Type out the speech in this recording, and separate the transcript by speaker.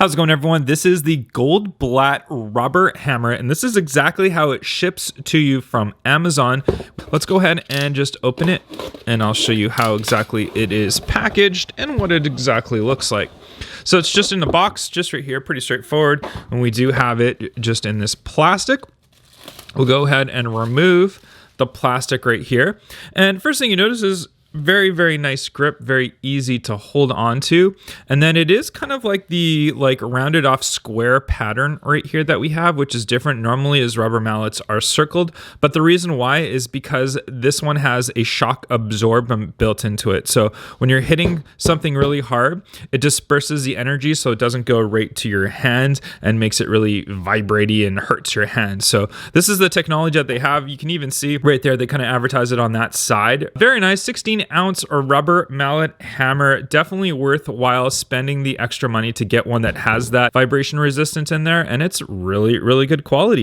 Speaker 1: How's it going, everyone? This is the Goldblatt rubber hammer, and this is exactly how it ships to you from Amazon. Let's go ahead and just open it, and I'll show you how exactly it is packaged and what it exactly looks like. So it's just in the box, just right here, pretty straightforward. And we do have it just in this plastic. We'll go ahead and remove the plastic right here. And first thing you notice is very, very nice grip, very easy to hold on to. And then it is kind of like the rounded off square pattern right here that we have, which is different. Normally as rubber mallets are circled, but the reason why is because this one has a shock absorbent built into it. So when you're hitting something really hard, it disperses the energy so it doesn't go right to your hand and makes it really vibraty and hurts your hand. So this is the technology that they have. You can even see right there, they kind of advertise it on that side. Very nice, 16-ounce or rubber mallet hammer. Definitely worthwhile spending the extra money to get one that has that vibration resistance in there, and it's really, really good quality.